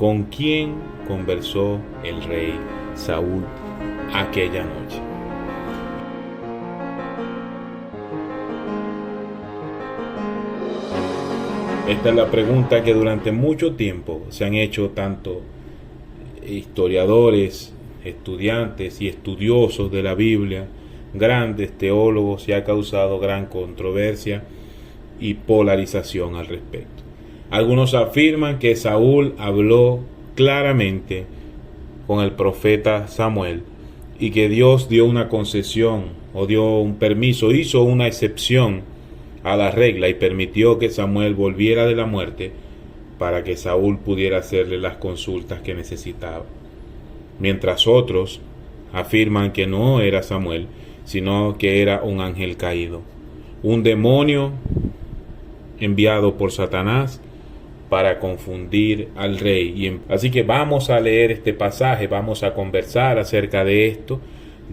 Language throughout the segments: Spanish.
¿Con quién conversó el rey Saúl aquella noche? Esta es la pregunta que durante mucho tiempo se han hecho tanto historiadores, estudiantes y estudiosos de la Biblia, grandes teólogos, y ha causado gran controversia y polarización al respecto. Algunos afirman que Saúl habló claramente con el profeta Samuel y que Dios dio una concesión o dio un permiso, hizo una excepción a la regla y permitió que Samuel volviera de la muerte para que Saúl pudiera hacerle las consultas que necesitaba. Mientras otros afirman que no era Samuel, sino que era un ángel caído, un demonio enviado por Satanás para confundir al rey. Así que vamos a leer este pasaje, vamos a conversar acerca de esto,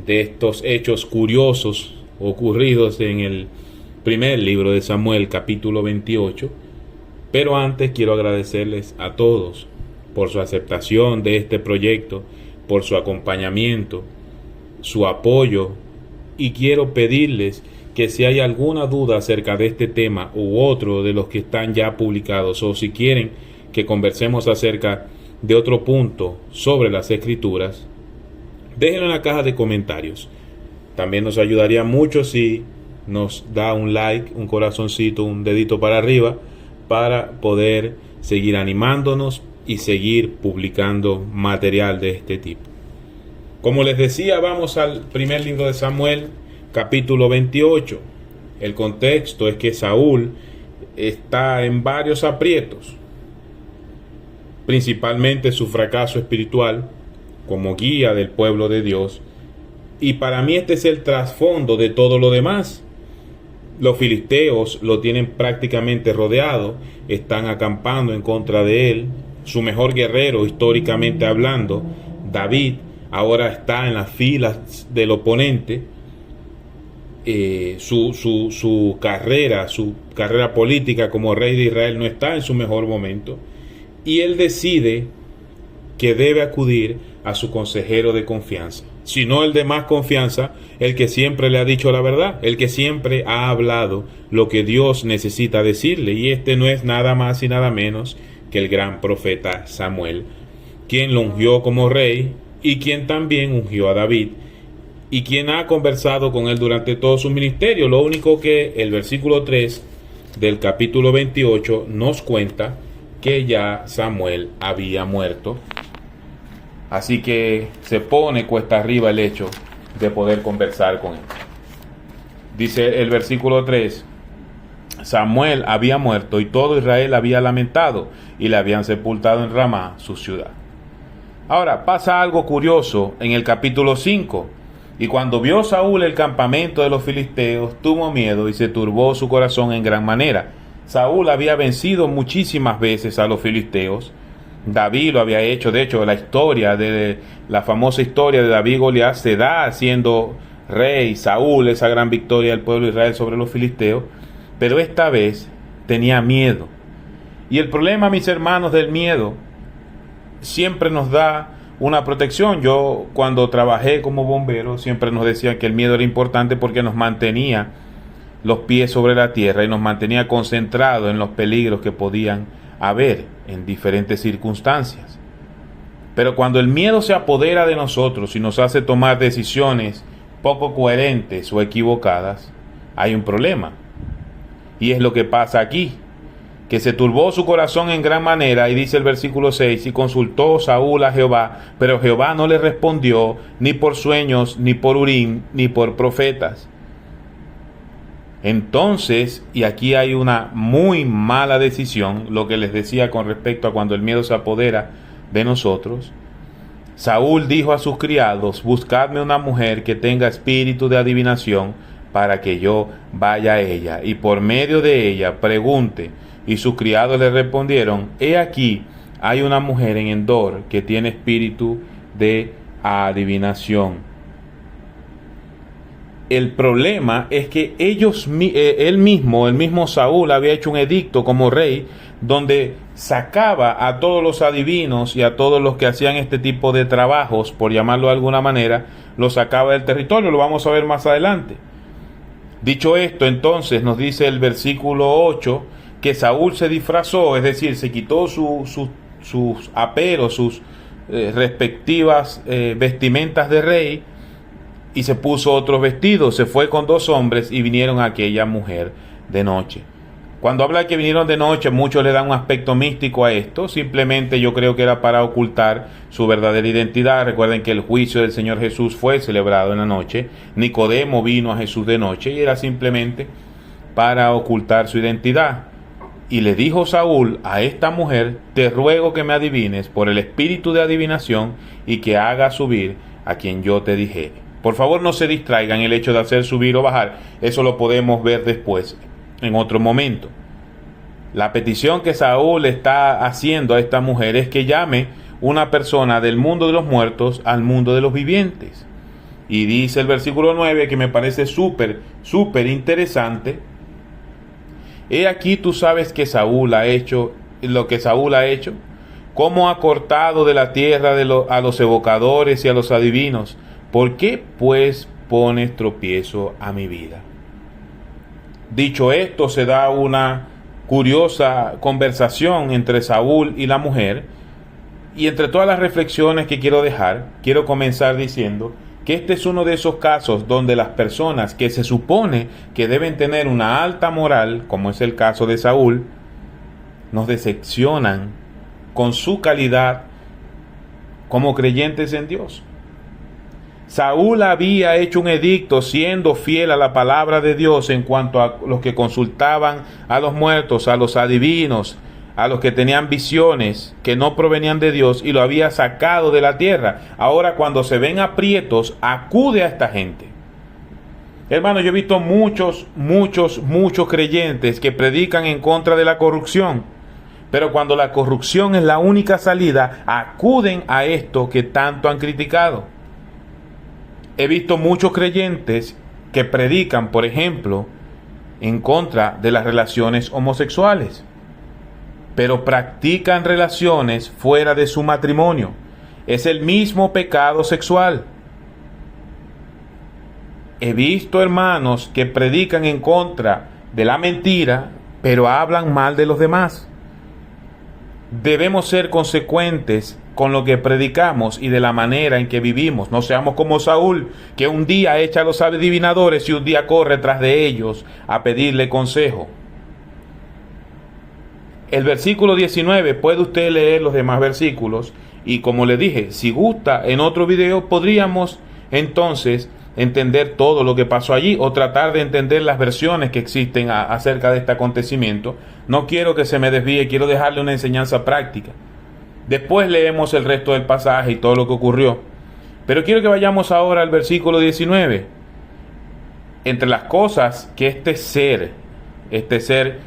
de estos hechos curiosos ocurridos en el primer libro de Samuel, capítulo 28. Pero antes quiero agradecerles a todos por su aceptación de este proyecto, por su acompañamiento, su apoyo, y quiero pedirles que si hay alguna duda acerca de este tema u otro de los que están ya publicados, o si quieren que conversemos acerca de otro punto sobre las Escrituras, déjenlo en la caja de comentarios. También nos ayudaría mucho si nos da un like, un corazoncito, un dedito para arriba, para poder seguir animándonos y seguir publicando material de este tipo. Como les decía, vamos al primer libro de Samuel, capítulo 28. El contexto es que Saúl está en varios aprietos, principalmente su fracaso espiritual como guía del pueblo de Dios, y para mí este es el trasfondo de todo lo demás. Los filisteos lo tienen prácticamente rodeado, están acampando en contra de él. Su mejor guerrero, históricamente hablando, David, ahora está en las filas del oponente. Su carrera política como rey de Israel no está en su mejor momento, y él decide que debe acudir a su consejero de confianza, sino el de más confianza, el que siempre le ha dicho la verdad, el que siempre ha hablado lo que Dios necesita decirle, y este no es nada más y nada menos que el gran profeta Samuel, quien lo ungió como rey y quien también ungió a David, y quien ha conversado con él durante todo su ministerio. Lo único que el versículo 3 del capítulo 28 nos cuenta que ya Samuel había muerto. Así que se pone cuesta arriba el hecho de poder conversar con él. Dice el versículo 3: Samuel había muerto y todo Israel había lamentado y le habían sepultado en Ramá, su ciudad. Ahora pasa algo curioso en el capítulo 5. Y cuando vio Saúl el campamento de los filisteos, tuvo miedo y se turbó su corazón en gran manera. Saúl había vencido muchísimas veces a los filisteos. David lo había hecho. De hecho, la famosa historia de David y Goliat se da siendo rey Saúl, esa gran victoria del pueblo de Israel sobre los filisteos. Pero esta vez tenía miedo. Y el problema, mis hermanos, del miedo siempre nos da una protección. Yo, cuando trabajé como bombero, siempre nos decían que el miedo era importante porque nos mantenía los pies sobre la tierra y nos mantenía concentrados en los peligros que podían haber en diferentes circunstancias. Pero cuando el miedo se apodera de nosotros y nos hace tomar decisiones poco coherentes o equivocadas, hay un problema. Y es lo que pasa aquí, que se turbó su corazón en gran manera, y dice el versículo 6, y consultó Saúl a Jehová, pero Jehová no le respondió, ni por sueños, ni por Urim, ni por profetas. Entonces, y aquí hay una muy mala decisión, lo que les decía con respecto a cuando el miedo se apodera de nosotros. Saúl dijo a sus criados: buscadme una mujer que tenga espíritu de adivinación, para que yo vaya a ella, y por medio de ella pregunte. Y sus criados le respondieron: he aquí, hay una mujer en Endor que tiene espíritu de adivinación. El problema es que el mismo Saúl había hecho un edicto como rey, donde sacaba a todos los adivinos y a todos los que hacían este tipo de trabajos, por llamarlo de alguna manera, los sacaba del territorio. Lo vamos a ver más adelante. Dicho esto, entonces nos dice el versículo 8 que Saúl se disfrazó, es decir, se quitó sus aperos, sus respectivas vestimentas de rey, y se puso otros vestidos. Se fue con 2 hombres y vinieron a aquella mujer de noche. Cuando habla de que vinieron de noche, muchos le dan un aspecto místico a esto. Simplemente yo creo que era para ocultar su verdadera identidad. Recuerden que el juicio del Señor Jesús fue celebrado en la noche. Nicodemo vino a Jesús de noche y era simplemente para ocultar su identidad. Y le dijo Saúl a esta mujer: te ruego que me adivines por el espíritu de adivinación y que haga subir a quien yo te dijere. Por favor, no se distraigan el hecho de hacer subir o bajar. Eso lo podemos ver después, en otro momento. La petición que Saúl está haciendo a esta mujer es que llame una persona del mundo de los muertos al mundo de los vivientes. Y dice el versículo 9, que me parece súper interesante: he aquí tú sabes que Saúl ha hecho lo que Saúl ha hecho, cómo ha cortado de la tierra a los evocadores y a los adivinos. ¿Por qué pues pones tropiezo a mi vida? Dicho esto, se da una curiosa conversación entre Saúl y la mujer, y entre todas las reflexiones que quiero dejar, quiero comenzar diciendo que este es uno de esos casos donde las personas que se supone que deben tener una alta moral, como es el caso de Saúl, nos decepcionan con su calidad como creyentes en Dios. Saúl había hecho un edicto siendo fiel a la palabra de Dios en cuanto a los que consultaban a los muertos, a los adivinos, a los que tenían visiones que no provenían de Dios, y lo había sacado de la tierra. Ahora, cuando se ven aprietos, acude a esta gente. Hermano, yo he visto muchos creyentes que predican en contra de la corrupción, pero cuando la corrupción es la única salida, acuden a esto que tanto han criticado. He visto muchos creyentes que predican, por ejemplo, en contra de las relaciones homosexuales, pero practican relaciones fuera de su matrimonio. Es el mismo pecado sexual. He visto hermanos que predican en contra de la mentira, pero hablan mal de los demás. Debemos ser consecuentes con lo que predicamos y de la manera en que vivimos. No seamos como Saúl, que un día echa a los adivinadores y un día corre tras de ellos a pedirle consejo. El versículo 19, puede usted leer los demás versículos, y como le dije, si gusta, en otro video podríamos entonces entender todo lo que pasó allí, o tratar de entender las versiones que existen acerca de este acontecimiento. No quiero que se me desvíe, quiero dejarle una enseñanza práctica. Después leemos el resto del pasaje y todo lo que ocurrió. Pero quiero que vayamos ahora al versículo 19. Entre las cosas que este ser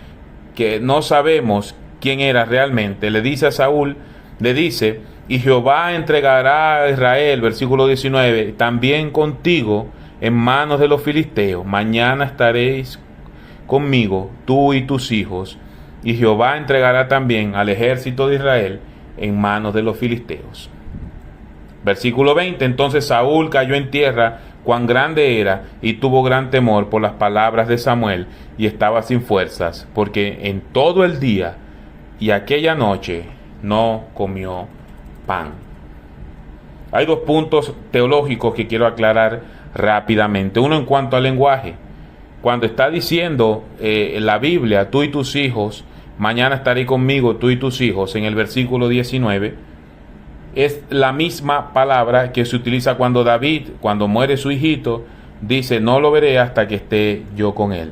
que no sabemos quién era realmente, le dice a Saúl, le dice: y Jehová entregará a Israel, versículo 19, también contigo en manos de los filisteos. Mañana estaréis conmigo, tú y tus hijos, y Jehová entregará también al ejército de Israel en manos de los filisteos. Versículo 20, entonces Saúl cayó en tierra, cuán grande era, y tuvo gran temor por las palabras de Samuel, y estaba sin fuerzas, porque en todo el día y aquella noche no comió pan. Hay 2 puntos teológicos que quiero aclarar rápidamente. Uno en cuanto al lenguaje. Cuando está diciendo la Biblia, tú y tus hijos, mañana estaré conmigo, tú y tus hijos, en el versículo 19, es la misma palabra que se utiliza cuando David, cuando muere su hijito, dice: no lo veré hasta que esté yo con él.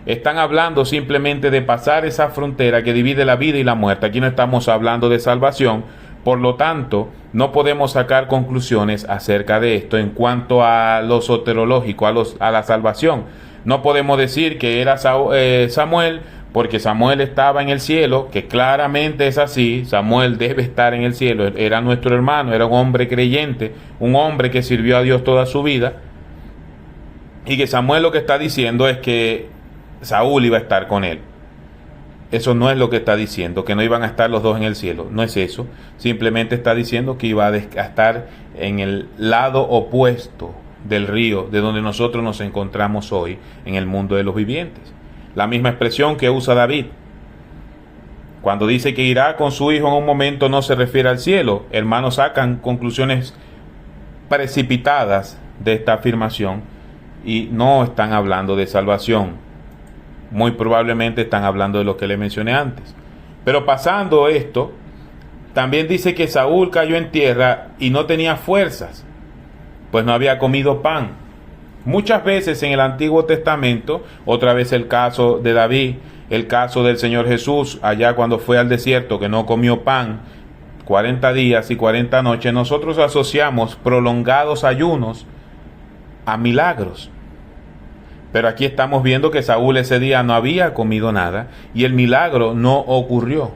Están hablando simplemente de pasar esa frontera que divide la vida y la muerte. Aquí no estamos hablando de salvación. Por lo tanto, no podemos sacar conclusiones acerca de esto en cuanto a lo soterológico, a la salvación. No podemos decir que era Samuel, porque Samuel estaba en el cielo, que claramente es así. Samuel debe estar en el cielo, era nuestro hermano, era un hombre creyente, un hombre que sirvió a Dios toda su vida, y que Samuel lo que está diciendo es que Saúl iba a estar con él. Eso no es lo que está diciendo, que no iban a estar los dos en el cielo. No es eso. Simplemente está diciendo que iba a estar en el lado opuesto del río, de donde nosotros nos encontramos hoy, en el mundo de los vivientes. La misma expresión que usa David. Cuando dice que irá con su hijo en un momento, no se refiere al cielo. Hermanos, sacan conclusiones precipitadas de esta afirmación y no están hablando de salvación. Muy probablemente están hablando de lo que le mencioné antes. Pero pasando esto, también dice que Saúl cayó en tierra y no tenía fuerzas, pues no había comido pan. Muchas veces en el Antiguo Testamento, otra vez el caso de David, el caso del Señor Jesús, allá cuando fue al desierto que no comió pan 40 días y 40 noches, nosotros asociamos prolongados ayunos a milagros. Pero aquí estamos viendo que Saúl ese día no había comido nada y el milagro no ocurrió.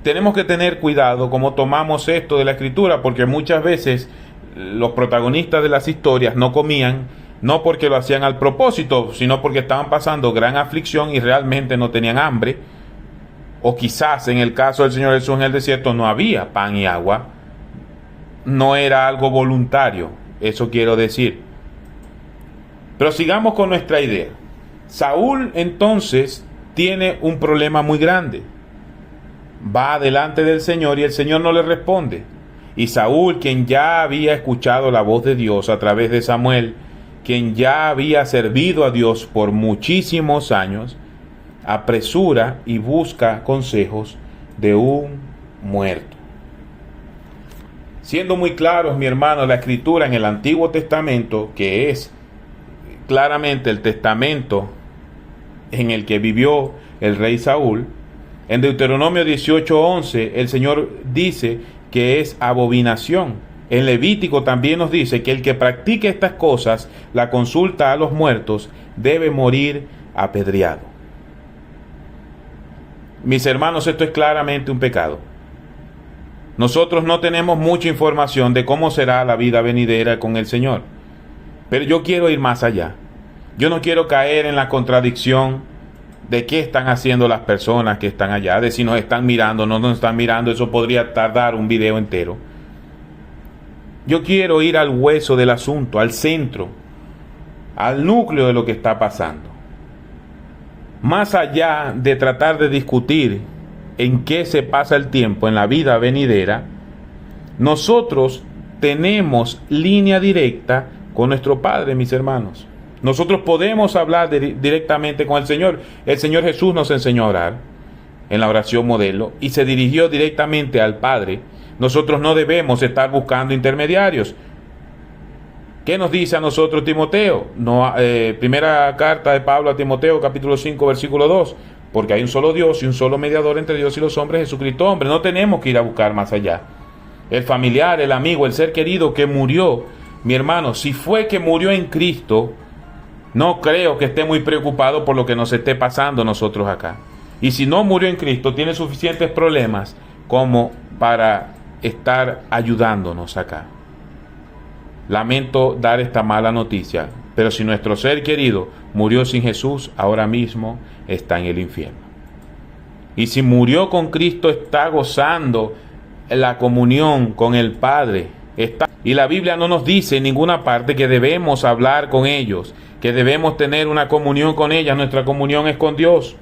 Tenemos que tener cuidado cómo tomamos esto de la Escritura, porque muchas veces los protagonistas de las historias no comían, no porque lo hacían al propósito, sino porque estaban pasando gran aflicción y realmente no tenían hambre. O quizás en el caso del Señor Jesús en el desierto no había pan y agua. No era algo voluntario, eso quiero decir. Pero sigamos con nuestra idea. Saúl entonces tiene un problema muy grande. Va delante del Señor y el Señor no le responde. Y Saúl, quien ya había escuchado la voz de Dios a través de Samuel, quien ya había servido a Dios por muchísimos años, apresura y busca consejos de un muerto. Siendo muy claros, mi hermano, la Escritura en el Antiguo Testamento, que es claramente el testamento en el que vivió el rey Saúl, en Deuteronomio 18:11 el Señor dice que es abominación. En Levítico también nos dice que el que practique estas cosas, la consulta a los muertos, debe morir apedreado. Mis hermanos, esto es claramente un pecado. Nosotros no tenemos mucha información de cómo será la vida venidera con el Señor. Pero yo quiero ir más allá. Yo no quiero caer en la contradicción de qué están haciendo las personas que están allá, de si nos están mirando, no nos están mirando. Eso podría tardar un video entero. Yo quiero ir al hueso del asunto, al centro, al núcleo de lo que está pasando. Más allá de tratar de discutir en qué se pasa el tiempo en la vida venidera, nosotros tenemos línea directa con nuestro Padre, mis hermanos. Nosotros podemos hablar directamente con el Señor. El Señor Jesús nos enseñó a orar en la oración modelo y se dirigió directamente al Padre. Nosotros no debemos estar buscando intermediarios. ¿Qué nos dice a nosotros Timoteo? Primera carta de Pablo a Timoteo, capítulo 5, versículo 2. Porque hay un solo Dios y un solo mediador entre Dios y los hombres, Jesucristo hombre. No tenemos que ir a buscar más allá. El familiar, el amigo, el ser querido que murió. Mi hermano, si fue que murió en Cristo, no creo que esté muy preocupado por lo que nos esté pasando a nosotros acá. Y si no murió en Cristo, tiene suficientes problemas como para estar ayudándonos acá. Lamento dar esta mala noticia, pero si nuestro ser querido murió sin Jesús, ahora mismo está en el infierno. Y si murió con Cristo, está gozando la comunión con el Padre. Y la Biblia no nos dice en ninguna parte que debemos hablar con ellos, que debemos tener una comunión con ellas. Nuestra comunión es con Dios.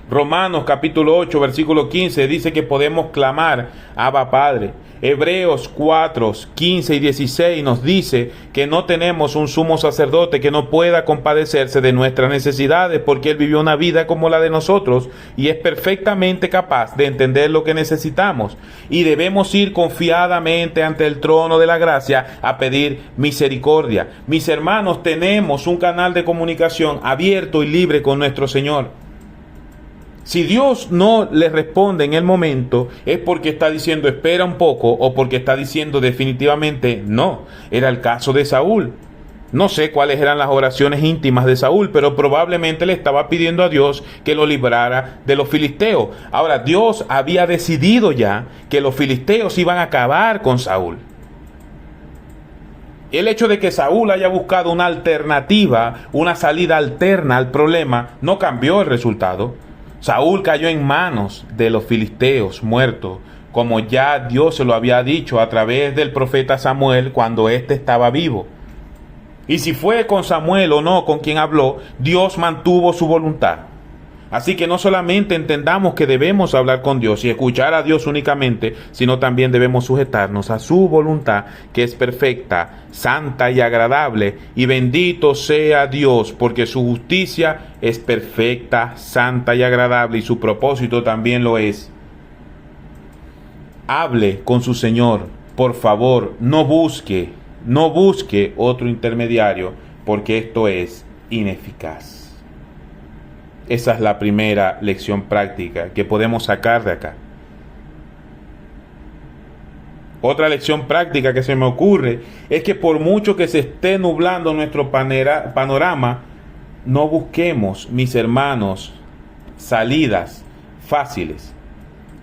Romanos capítulo 8, versículo 15 dice que podemos clamar, Abba Padre. Hebreos 4, 15 y 16 nos dice que no tenemos un sumo sacerdote que no pueda compadecerse de nuestras necesidades, porque Él vivió una vida como la de nosotros y es perfectamente capaz de entender lo que necesitamos. Y debemos ir confiadamente ante el trono de la gracia a pedir misericordia. Mis hermanos, tenemos un canal de comunicación abierto y libre con nuestro Señor. Si Dios no le responde en el momento, es porque está diciendo espera un poco o porque está diciendo definitivamente no. Era el caso de Saúl. No sé cuáles eran las oraciones íntimas de Saúl, pero probablemente le estaba pidiendo a Dios que lo librara de los filisteos. Ahora, Dios había decidido ya que los filisteos iban a acabar con Saúl. El hecho de que Saúl haya buscado una alternativa, una salida alterna al problema, no cambió el resultado. Saúl cayó en manos de los filisteos, muerto, como ya Dios se lo había dicho a través del profeta Samuel cuando éste estaba vivo. Y si fue con Samuel o no con quien habló, Dios mantuvo su voluntad. Así que no solamente entendamos que debemos hablar con Dios y escuchar a Dios únicamente, sino también debemos sujetarnos a su voluntad, que es perfecta, santa y agradable. Y bendito sea Dios, porque su justicia es perfecta, santa y agradable, y su propósito también lo es. Hable con su Señor, por favor, no busque otro intermediario, porque esto es ineficaz. Esa es la primera lección práctica que podemos sacar de acá. Otra lección práctica que se me ocurre es que por mucho que se esté nublando nuestro panorama, no busquemos, mis hermanos, salidas fáciles.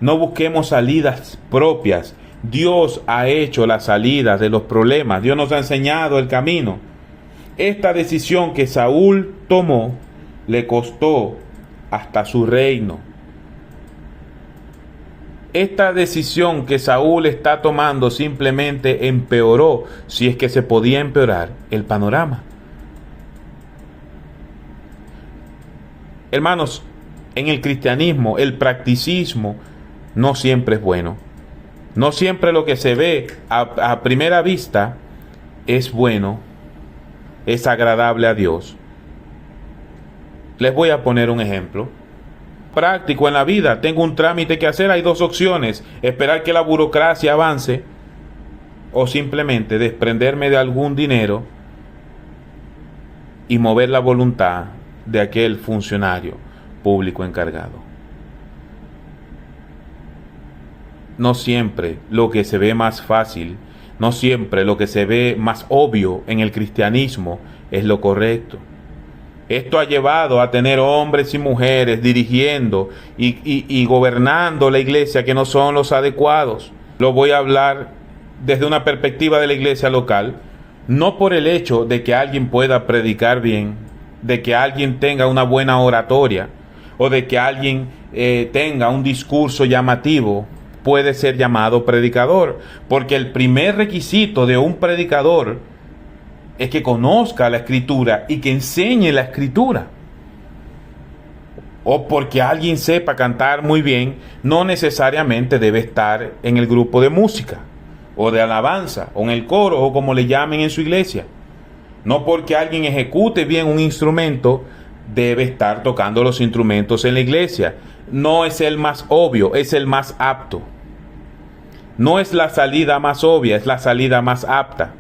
No busquemos salidas propias. Dios ha hecho las salidas de los problemas. Dios nos ha enseñado el camino. Esta decisión que Saúl tomó le costó hasta su reino. Esta decisión que Saúl está tomando simplemente empeoró, si es que se podía empeorar, el panorama. Hermanos, en el cristianismo, el practicismo no siempre es bueno. No siempre lo que se ve a primera vista es bueno, es agradable a Dios. Les voy a poner un ejemplo práctico en la vida. Tengo un trámite que hacer, hay dos opciones: esperar que la burocracia avance o simplemente desprenderme de algún dinero y mover la voluntad de aquel funcionario público encargado. No siempre lo que se ve más fácil, no siempre lo que se ve más obvio en el cristianismo es lo correcto. Esto ha llevado a tener hombres y mujeres dirigiendo y gobernando la iglesia que no son los adecuados. Lo voy a hablar desde una perspectiva de la iglesia local, no por el hecho de que alguien pueda predicar bien, de que alguien tenga una buena oratoria o de que alguien tenga un discurso llamativo, puede ser llamado predicador, porque el primer requisito de un predicador es que conozca la Escritura y que enseñe la Escritura. O porque alguien sepa cantar muy bien, no necesariamente debe estar en el grupo de música, o de alabanza, o en el coro, o como le llamen en su iglesia. No porque alguien ejecute bien un instrumento, debe estar tocando los instrumentos en la iglesia. No es el más obvio, es el más apto. No es la salida más obvia, es la salida más apta.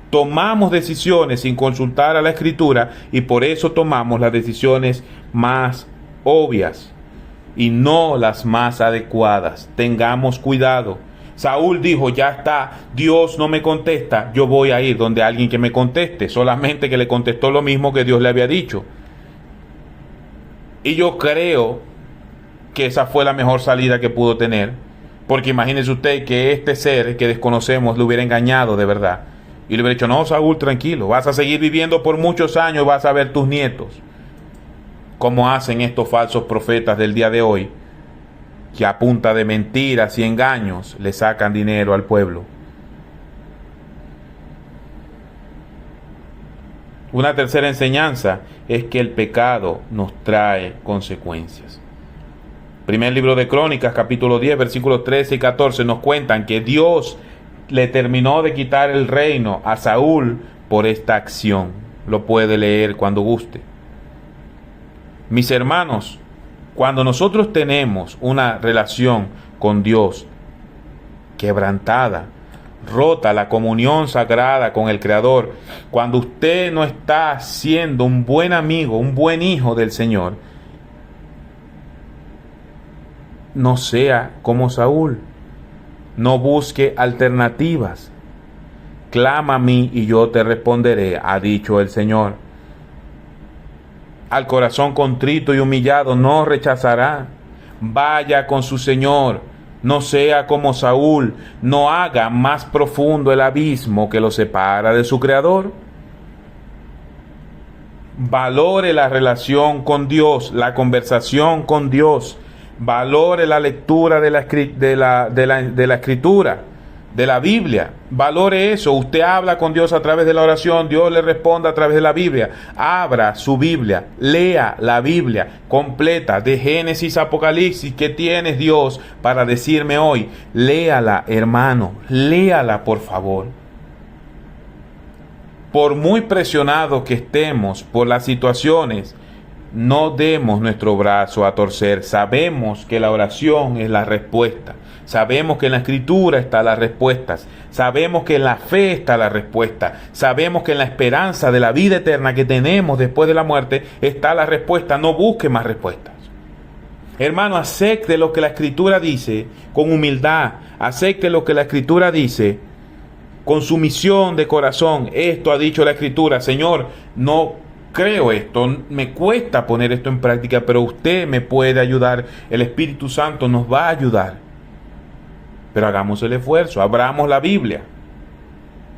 Tomamos decisiones sin consultar a la Escritura y por eso tomamos las decisiones más obvias y no las más adecuadas. Tengamos cuidado. Saúl dijo: ya está, Dios no me contesta, yo voy a ir donde alguien que me conteste. Solamente que le contestó lo mismo que Dios le había dicho. Y yo creo que esa fue la mejor salida que pudo tener, porque imagínese usted que este ser que desconocemos le hubiera engañado de verdad y le hubiera dicho: no, Saúl, tranquilo, vas a seguir viviendo por muchos años, vas a ver tus nietos. Como hacen estos falsos profetas del día de hoy, que a punta de mentiras y engaños le sacan dinero al pueblo. Una tercera enseñanza es que el pecado nos trae consecuencias. Primer libro de Crónicas, capítulo 10, versículos 13 y 14 nos cuentan que Dios le terminó de quitar el reino a Saúl por esta acción. Lo puede leer cuando guste. Mis hermanos, cuando nosotros tenemos una relación con Dios quebrantada, rota la comunión sagrada con el Creador, cuando usted no está siendo un buen amigo, un buen hijo del Señor, no sea como Saúl. No busque alternativas. Clama a mí y yo te responderé, ha dicho el Señor. Al corazón contrito y humillado no rechazará. Vaya con su Señor. No sea como Saúl. No haga más profundo el abismo que lo separa de su Creador. Valore la relación con Dios, la conversación con Dios. Valore la lectura de la escritura, de la Biblia. Valore eso. Usted habla con Dios a través de la oración, Dios le responde a través de la Biblia. Abra su Biblia, lea la Biblia completa, de Génesis a Apocalipsis. ¿Qué tienes, Dios, para decirme hoy? Léala, hermano, léala, por favor. Por muy presionados que estemos por las situaciones, no demos nuestro brazo a torcer. Sabemos que la oración es la respuesta. Sabemos que en la escritura están las respuestas. Sabemos que en la fe está la respuesta. Sabemos que en la esperanza de la vida eterna que tenemos después de la muerte está la respuesta. No busque más respuestas. Hermano, acepte lo que la escritura dice con humildad. Acepte lo que la escritura dice con sumisión de corazón. Esto ha dicho la escritura. Señor, no creo esto, me cuesta poner esto en práctica, pero usted me puede ayudar, el Espíritu Santo nos va a ayudar. Pero hagamos el esfuerzo, abramos la Biblia.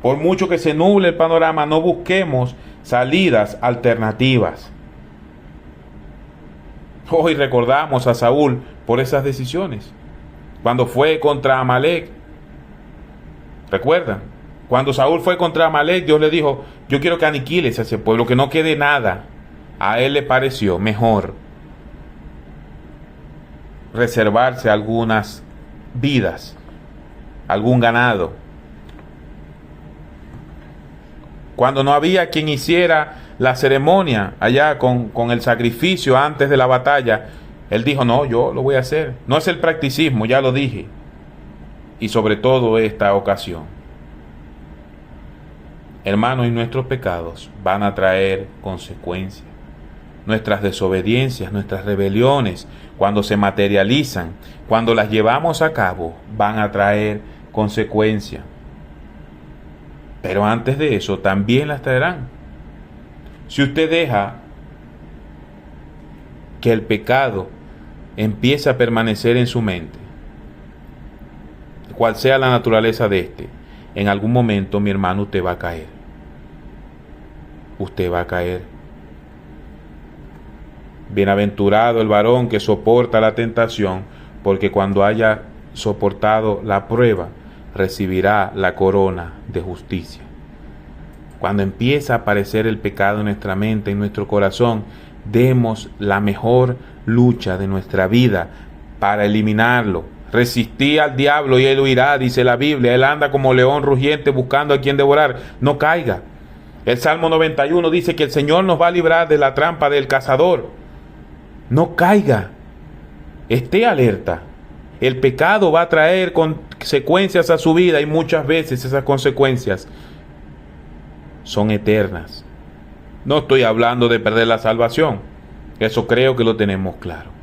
Por mucho que se nuble el panorama, no busquemos salidas alternativas. Hoy recordamos a Saúl por esas decisiones. Cuando fue contra Amalek, ¿recuerdan? Cuando Saúl fue contra Amalek, Dios le dijo: yo quiero que aniquiles a ese pueblo, que no quede nada. A él le pareció mejor reservarse algunas vidas, algún ganado. Cuando no había quien hiciera la ceremonia allá con el sacrificio antes de la batalla, él dijo: no, yo lo voy a hacer. No es el practicismo, ya lo dije. Y sobre todo esta ocasión, hermanos, y nuestros pecados van a traer consecuencias. Nuestras desobediencias, nuestras rebeliones, cuando se materializan, cuando las llevamos a cabo, van a traer consecuencias. Pero antes de eso, también las traerán. Si usted deja que el pecado empiece a permanecer en su mente, cual sea la naturaleza de este, en algún momento, mi hermano, usted va a caer. Usted va a caer. Bienaventurado el varón que soporta la tentación, porque cuando haya soportado la prueba, recibirá la corona de justicia. Cuando empieza a aparecer el pecado en nuestra mente, en nuestro corazón, demos la mejor lucha de nuestra vida para eliminarlo. Resistí al diablo y él huirá, dice la Biblia. Él anda como león rugiente buscando a quien devorar. No caiga. El Salmo 91 dice que el Señor nos va a librar de la trampa del cazador. No caiga. Esté alerta. El pecado va a traer consecuencias a su vida y muchas veces esas consecuencias son eternas. No estoy hablando de perder la salvación. Eso creo que lo tenemos claro.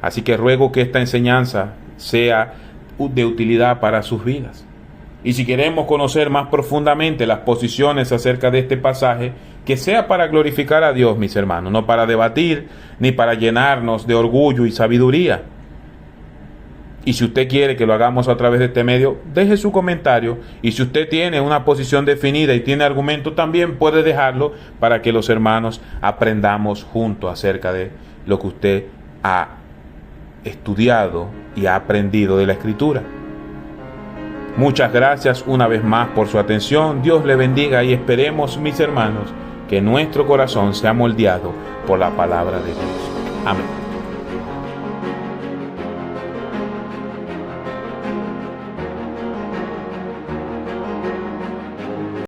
Así que ruego que esta enseñanza sea de utilidad para sus vidas. Y si queremos conocer más profundamente las posiciones acerca de este pasaje, que sea para glorificar a Dios, mis hermanos, no para debatir ni para llenarnos de orgullo y sabiduría. Y si usted quiere que lo hagamos a través de este medio, deje su comentario. Y si usted tiene una posición definida y tiene argumento, también puede dejarlo para que los hermanos aprendamos juntos acerca de lo que usted ha estudiado y ha aprendido de la Escritura. Muchas gracias una vez más por su atención. Dios le bendiga y esperemos, mis hermanos, que nuestro corazón sea moldeado por la palabra de Dios. Amén.